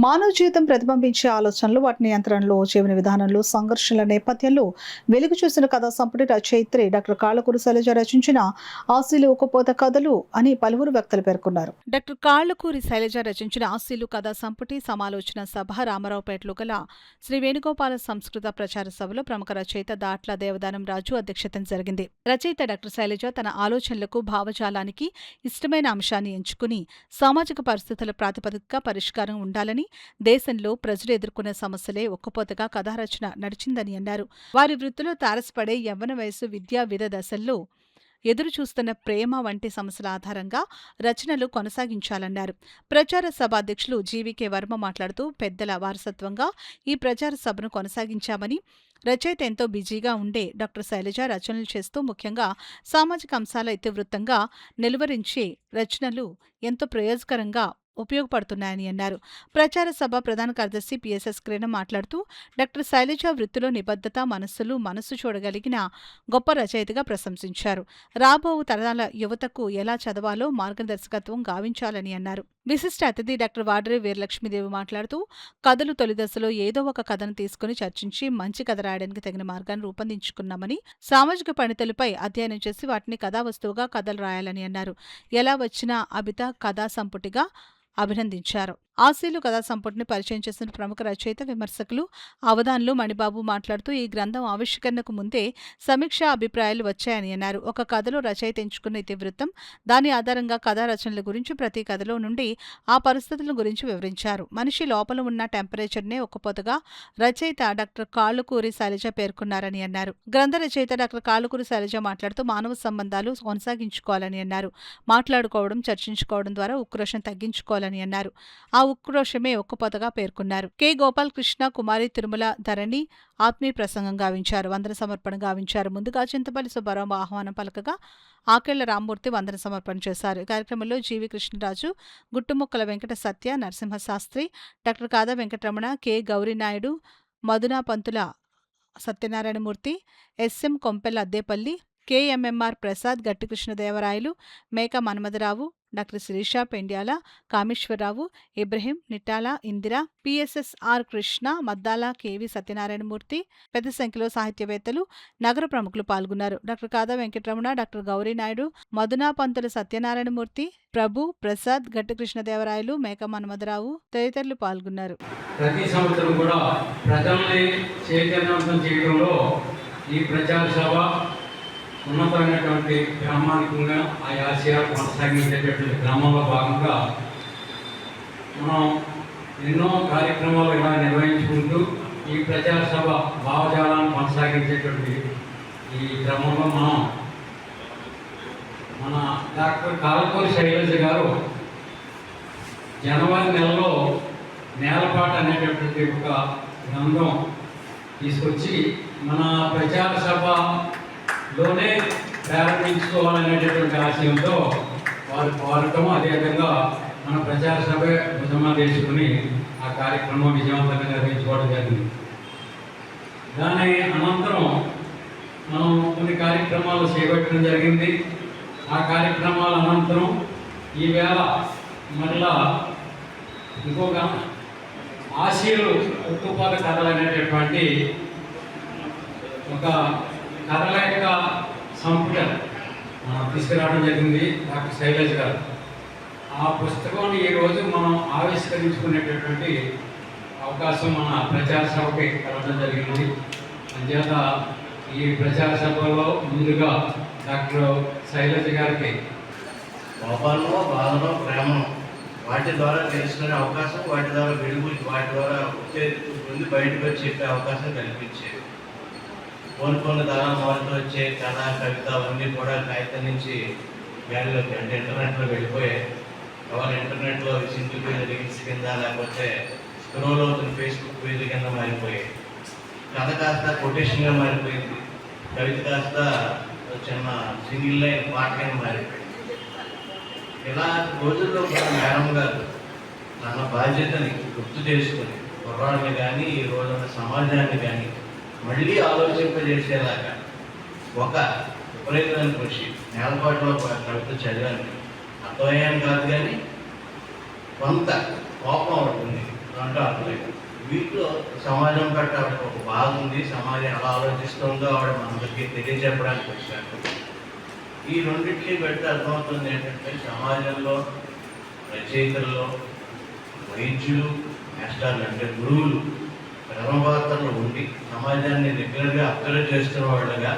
మానవ జీవితం ప్రతిబింబించే ఆలోచనలు, వాటి నియంత్రణలో, జీవన విధానంలో సంఘర్షణల నేపథ్యంలో వెలుగు చూసిన కథా సంపుటి రచయిత్రి డాక్టర్ కాళ్ళకూరి శైలజ రచించిన ఆశీలు ఉకపోత కథలు అని పలువురు వ్యక్తులు పేర్కొన్నారు. డాక్టర్ కాళ్ళకూరి శైలజ రచించిన ఆశీలు కథా సంపుటి సమాలోచన సభ రామారావుపేటలో గల శ్రీ వేణుగోపాల సంస్కృత ప్రచార సభలో ప్రముఖ రచయిత దాట్ల దేవదానం రాజు అధ్యక్షతన జరిగింది. రచయిత డాక్టర్ శైలజ తన ఆలోచనలకు, భావజాలానికి ఇష్టమైన అంశాన్ని ఎంచుకుని సామాజిక పరిస్థితుల ప్రాతిపదికగా పరిష్కారం ఉండాలని, దేశంలో ప్రజలు ఎదుర్కొన్న సమస్యలే ఒక్కపోతగా కథారచన నడిచిందని అన్నారు. వారి వృత్తిలో తారసపడే యవ్వన వయసు, విద్యా విధ దశల్లో ఎదురు చూస్తున్న ప్రేమ వంటి సమస్యల ఆధారంగా రచనలు కొనసాగించాలన్నారు. ప్రచార సభ అధ్యక్షులు జీవీకే వర్మ మాట్లాడుతూ, పెద్దల వారసత్వంగా ఈ ప్రచార సభను కొనసాగించామని, రచయిత ఎంతో బిజీగా ఉండే డాక్టర్ శైలజ రచనలు చేస్తూ ముఖ్యంగా సామాజిక అంశాల ఇతివృత్తంగా నిలువరించే రచనలు ఎంతో ప్రయోజకరంగా ఉపయోగపడుతున్నాయని అన్నారు. ప్రచార సభ ప్రధాన కార్యదర్శి పిఎస్ఎస్ కిరణ్ మాట్లాడుతూ, డాక్టర్ శైలజ వృత్తిలో నిబద్ధత, మనస్సు చూడగలిగిన గొప్ప రచయితగా ప్రశంసించారు. రాబో తరాల యువతకు ఎలా చదవాలో మార్గదర్శకత్వం గావించాలని అన్నారు. విశిష్ట అతిథి డాక్టర్ వాడ్రే వీరలక్ష్మీదేవి మాట్లాడుతూ, కథలు తొలి దశలో ఏదో ఒక కథను తీసుకుని చర్చించి మంచి కథ రాయడానికి తగిన మార్గాన్ని రూపొందించుకున్నామని, సామాజిక పరిణతులపై అధ్యయనం చేసి వాటిని కథావస్తువుగా కథలు రాయాలని అన్నారు. ఎలా వచ్చినా అభిత కథా సంపుటిగా అభినందించారు. ఆశీలు కథా సంపుటిని పరిచయం చేసిన ప్రముఖ రచయిత, విమర్శకులు అవధాన్లు మణిబాబు మాట్లాడుతూ, ఈ గ్రంథం ఆవిష్కరణకు ముందే సమీక్షా అభిప్రాయాలు వచ్చాయని అన్నారు. ఒక కథలో రచయిత ఎంచుకున్న ఇతివృత్తం, దాని ఆధారంగా కథా రచనల గురించి, ప్రతి కథలో నుండి ఆ పరిస్థితుల గురించి వివరించారు. మనిషి లోపల ఉన్న టెంపరేచర్నే ఒక్కపోతగా రచయిత డాక్టర్ కాళ్ళకూరి శైలజ పేర్కొన్నారని అన్నారు. గ్రంథ రచయిత డాక్టర్ కాళ్ళకూరి శైలజ మాట్లాడుతూ, మానవ సంబంధాలు కొనసాగించుకోవాలని అన్నారు. మాట్లాడుకోవడం, చర్చించుకోవడం ద్వారా ఉక్రోషం తగ్గించుకోవాలని అన్నారు. ఆ ఉక్రోషమే ఒక్కపోతగా పేర్కొన్నారు. కె గోపాలకృష్ణ, కుమారి తిరుమల ధరణి ఆత్మీయ ప్రసంగం గావించారు. వందన సమర్పణ గావించారు. ముందుగా చింతపల్లి సుబ్బారావు ఆహ్వానం పలకగా ఆకేళ్ల రామ్మూర్తి వందన సమర్పణ చేశారు. ఈ కార్యక్రమంలో జీవి కృష్ణరాజు, గుట్టుముక్కల వెంకట సత్య, నరసింహశాస్త్రి, డాక్టర్ కాదా వెంకటరమణ, కె గౌరీనాయుడు, మధునా పంతుల సత్యనారాయణమూర్తి, ఎస్ఎం కొంపెల్ల అద్దేపల్లి, కెఎంఎంఆర్ ప్రసాద్, గట్టి కృష్ణదేవరాయలు, మేక మన్మథరావు, డాక్టర్ శిరీష పెండ్యాల, కామేశ్వరరావు, ఇబ్రహీం, నిట్టాల ఇందిర, పిఎస్ఎస్ఆర్ కృష్ణ, మద్దాల కెవి సత్యనారాయణమూర్తి, పెద్ద సంఖ్యలో సాహిత్యవేత్తలు, నగర ప్రముఖులు పాల్గొన్నారు. డాక్టర్ కాదా వెంకటరమణ, డాక్టర్ గౌరీనాయుడు, మధునా పంతుల సత్యనారాయణమూర్తి, ప్రభు, ప్రసాద్, గట్టి కృష్ణదేవరాయలు, మేక మన్మథరావు తదితరులు పాల్గొన్నారు. ప్రతి సంవత్సరం కూడా ప్రజల్ని చైతన్యవంతం చేయడంలో ఈ ప్రచార సభ ఉన్నతమైనటువంటి ప్రామాణికంగా ఆ ఆశయాలు కొనసాగించేటటువంటి క్రమంలో భాగంగా మనం ఎన్నో కార్యక్రమాలు ఇలా నిర్వహించుకుంటూ ఈ ప్రచార సభ భావజాలాన్ని కొనసాగించేటువంటి ఈ క్రమంలో మన డాక్టర్ కాళ్ళకూరి శైలజ గారు జనవరి నెలలో నేలపాట అనేటటువంటి ఒక గ్రంథం తీసుకొచ్చి మన ప్రచార సభలోనే ప్రారంభించుకోవాలనేటటువంటి ఆశయంతో వారు కోరటం, అదేవిధంగా మన ప్రచార సభ భుజమా చేసుకుని ఆ కార్యక్రమం విజయవంతంగా నిర్వహించుకోవడం జరిగింది. దాని అనంతరం మనం కొన్ని కార్యక్రమాలు చేపట్టడం జరిగింది. ఆ కార్యక్రమాల అనంతరం ఈవేళ మరలా ఇంకొక ఆశీలు ఉక్కుపాద కథలు అనేటటువంటి ఒక కథల యొక్క సంపుట తీసుకురావడం జరిగింది డాక్టర్ శైలజ గారు. ఆ పుస్తకాన్ని ఈరోజు మనం ఆవిష్కరించుకునేటటువంటి అవకాశం మన ప్రచార సభకి కలవడం జరిగింది. అంచేత ఈ ప్రచార సభలో ముందుగా డాక్టర్ శైలజ గారికి కోపాలను, బాధను, ప్రేమను వాటి ద్వారా తెలుసుకునే అవకాశం, వాటి ద్వారా వెలుగు, వాటి ద్వారా ముందు బయటకు వచ్చి చెప్పే అవకాశం కల్పించేది. కొన్ని తరాల వారితో వచ్చే కథ, కవిత అవన్నీ కూడా కాగితం నుంచి గాలిలోకి, అంటే ఇంటర్నెట్లో వెళ్ళిపోయాయి. ఎవరు ఇంటర్నెట్లో సింగిల్ పేజ్ రీల్స్ కింద, లేకపోతే స్క్రోల్ అవుతున్న ఫేస్బుక్ పేజ్ కింద మారిపోయాయి. కథ కాస్త కొటేషన్గా మారిపోయింది. కవిత కాస్త చిన్న సింగిల్ లైన్ పాట కింద మారిపోయింది. ఇలా రోజుల్లో కూడా మేడం గారు తన బాధ్యతని గుర్తు చేసుకుని కుర్రాడిని కానీ, ఈ రోజున్న సమాజాన్ని కానీ మళ్ళీ ఆలోచింపజేసేలాగా ఒక విపరీతమైన కృషి. నేలపాటులో కవిత చదివాను, అర్థమయ్యాను కాదు, కానీ కొంత కోపం ఉంటుంది. అంటూ అర్థలేదు. వీటిలో సమాజం పట్ల ఆవిడకి ఒక బాధ ఉంది, సమాజం ఎలా ఆలోచిస్తుందో ఆవిడ మనకి తెలియజెప్పడానికి వచ్చారు. ఈ రెండింటినీ బట్టి అర్థమవుతుంది ఏంటంటే సమాజంలో రచయితల్లో వైద్యులు, మాస్టర్లు అంటే గురువులు ప్రథమ పాత్రలు ఉండి సమాజాన్ని రెగ్యులర్గా అబ్జర్వ్ చేస్తున్న వాళ్ళగా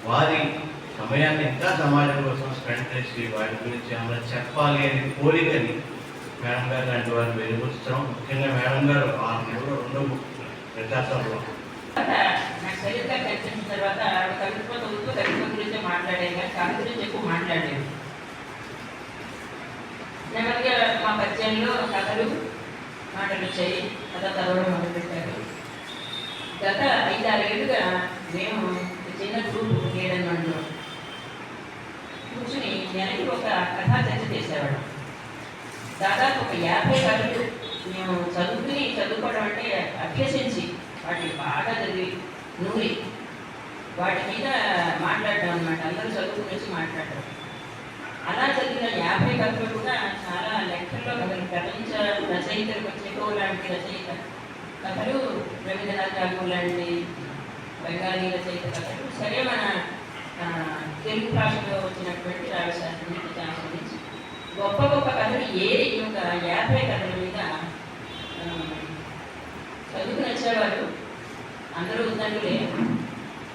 వారి సమయాన్ని ఇంకా సమాజం కోసం స్పెండ్ చేసి వాటి గురించి ఏమైనా చెప్పాలి అనే కోరికని మేడం గారు లాంటి వారు వెలుగుస్తాం. ముఖ్యంగా మేడం గారు 6 నెలలు 2 బుక్లు ప్రజాసభలో నాకు సరిగ్గా కనిపించిన తర్వాత ఆవిడ కవిత్వ చదువుతూ కవిత్వ గురించి మాట్లాడేది కానీ కవి గురించి ఎక్కువ మాట్లాడలేదు. నెమ్మదిగా మా పరిచయంలో కథలు మాటలు వచ్చాయి, కథ చదవడం మొదలుపెట్టారు. గత 5-6 ఏళ్ళుగా మేము చిన్న గ్రూప్ 7 మందిలో కూర్చుని నెలకి ఒక కథా చర్చ చేసేవాళ్ళం. దాదాపు ఒక 50 కథలు మేము చదువుకోవడం అంటే అభ్యసించి వాటిని బాగా చదివి నూరి వాటి మీద మాట్లాడడం అనమాట. అందరూ చదువుకుని వచ్చి మాట్లాడడం. అలా చదివిన 50 కథలు కూడా చాలా లెక్కల్లో కథలు. ప్రపంచ రచయితలకు చెకో లాంటి రచయిత కథలు, రవీంద్రనాథ్ ఠాగూర్ లాంటి బెంగాలీ రచయిత కథలు, సరే మన తెలుగు భాషలో వచ్చినటువంటి రావిశాస్త్రి నుంచి గొప్ప గొప్ప కథలు ఏరి ఒక 50 కథల మీద చదువుకుని వచ్చేవారు. అందరూ ఉద్దండులే,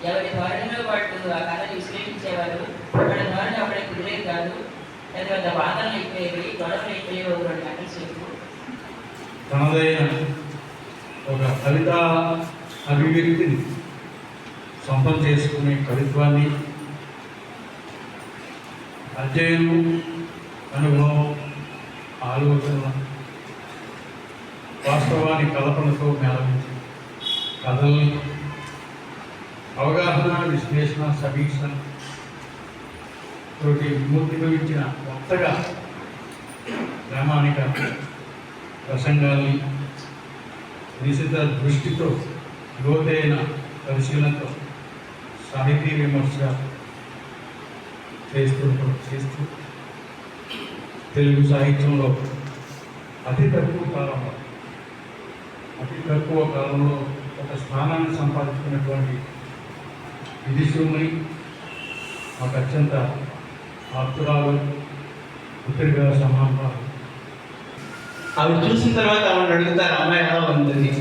ఎవరి ధోరణిలో వాళ్ళు ఆ కథను విశ్లేషించేవారు. వాళ్ళ ధోరణి ఒకటే కుదిరేది కాదు. పెద్ద పెద్ద వాదనలు అయిపోయేవి, గొడవలు అయిపోయేవి 2 గంటల సేపు. తనదైన ఒక కవిత అభివ్యక్తిని సొంతం చేసుకునే కవిత్వాన్ని అధ్యయనం, అనుభవం, ఆలోచన, వాస్తవాన్ని కల్పనతో మేళవించి కథల్ని అవగాహన, విశ్లేషణ, సమీక్ష తోటి విమూర్తిభవించిన కొత్తగా ప్రామాణిక ప్రసంగాల్ని నిశిత దృష్టితో, లోతైన పరిశీలనతో సాహితీ విమర్శ చేస్తూ తెలుగు సాహిత్యంలో అతి తక్కువ కాలంలో ఒక స్థానాన్ని సంపాదించుకున్నటువంటి విధిశూని మాకు అత్యంత ఆప్తురాలు, పుత్రిగా సమానాలు. ఆవిడ చూసిన తర్వాత ఆవిడ అడుగుతారు అమ్మాయి ఎలా ఉందని.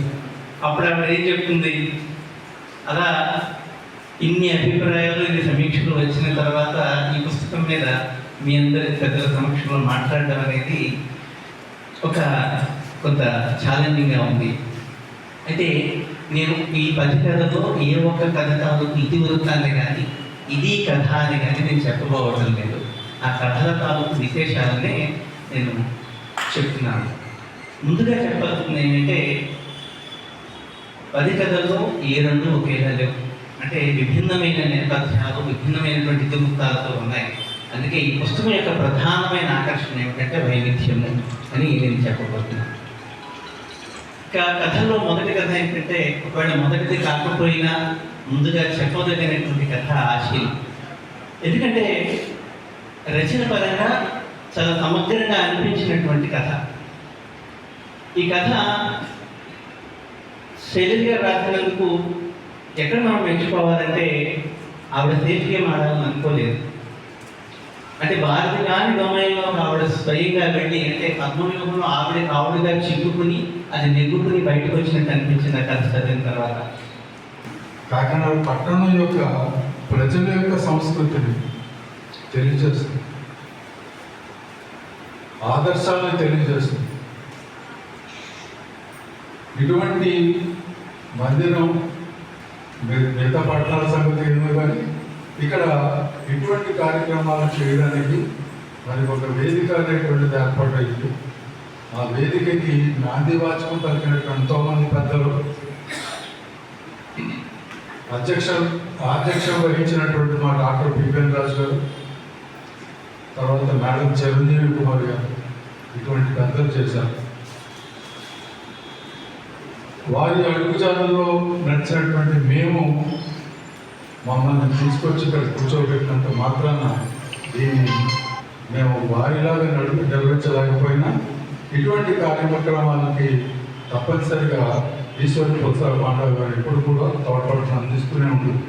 అప్పుడు ఆవిడ ఏం చెప్తుంది, అలా ఇన్ని అభిప్రాయాలు, ఇన్ని సమీక్షలు వచ్చిన తర్వాత ఈ పుస్తకం మీద మీ అందరి పెద్దల సమక్షంలో మాట్లాడడం అనేది కొంత ఛాలెంజింగ్గా ఉంది. అయితే నేను ఈ 10 కథలో ఏ ఒక్క కథ తాలూకు ఇతివృత్తాన్ని కానీ ఇది కథ అని కానీ నేను చెప్పబోవడం లేదు. ఆ కథల తాలూకు విశేషాలనే నేను చెప్తున్నాను. ముందుగా చెప్పాల్సింది ఏంటంటే 10 కథల్లో ఏ 2 ఒకేలా లేవు. అంటే విభిన్నమైన నేపథ్యాలు, విభిన్నమైనటువంటి ఇతివృత్తాలతో ఉన్నాయి. అందుకే ఈ పుస్తకం యొక్క ప్రధానమైన ఆకర్షణ ఏమిటంటే వైవిధ్యము అని నేను చెప్పబోతున్నాను. ఇక కథల్లో మొదటి కథ ఏంటంటే, ఒకవేళ మొదటిది కాకపోయినా ముందుగా చెప్పదగినటువంటి కథ ఆశీల్. ఎందుకంటే రచన పరంగా చాలా సమగ్రంగా అనిపించినటువంటి కథ. ఈ కథ శైలజ గారు రాసినందుకు ఎక్కడ మనం మెచ్చుకోవాలంటే, ఆవిడ సేఫ్గా ఆడాలని అనుకోలేదు. అంటే భారతి కాని డొమైన్లో ఆవిడ స్వయంగా వెళ్ళి, అంటే పద్మవ్యూహంలో ఆవిడగా చిక్కుకుని అది నెగ్గుకుని బయటకు వచ్చినట్టు అనిపించింది ఆ కథ చదివిన తర్వాత. కాకినాడ పట్టణం యొక్క ప్రజల యొక్క సంస్కృతిని తెలియజేస్తుంది, ఆదర్శాలను తెలియజేస్తుంది. ఇటువంటి మందిరం మిగతా పట్టణాల సంగతి ఏమో కానీ ఇక్కడ ఇటువంటి కార్యక్రమాలు చేయడానికి మరి ఒక వేదిక అనేటువంటిది ఏర్పాటైంది. ఆ వేదికకి నాంది వాచకం పలికినటువంటి ఎంతోమంది పెద్దలు, అధ్యక్షం వహించినటువంటి మా డాక్టర్ పిపిఎన్ రాజు గారు, తర్వాత మేడం చిరంజీవి కుమార్ గారు, ఇటువంటి పెద్దలు చేశారు. వారి అడుగుజాడల్లో నడిచినటువంటి మేము మమ్మల్ని తీసుకొచ్చి ఇక్కడ కూర్చోబెట్టినంత మాత్రాన దీన్ని మేము వారిలాగా నిర్వహించలేకపోయినా ఇటువంటి కార్యక్రమాలకి తప్పనిసరిగా ఈశ్వరి ప్రోత్సాహ పాండవ గారు ఎప్పుడు కూడా తోడ్పాటును అందిస్తూనే ఉంటుంది.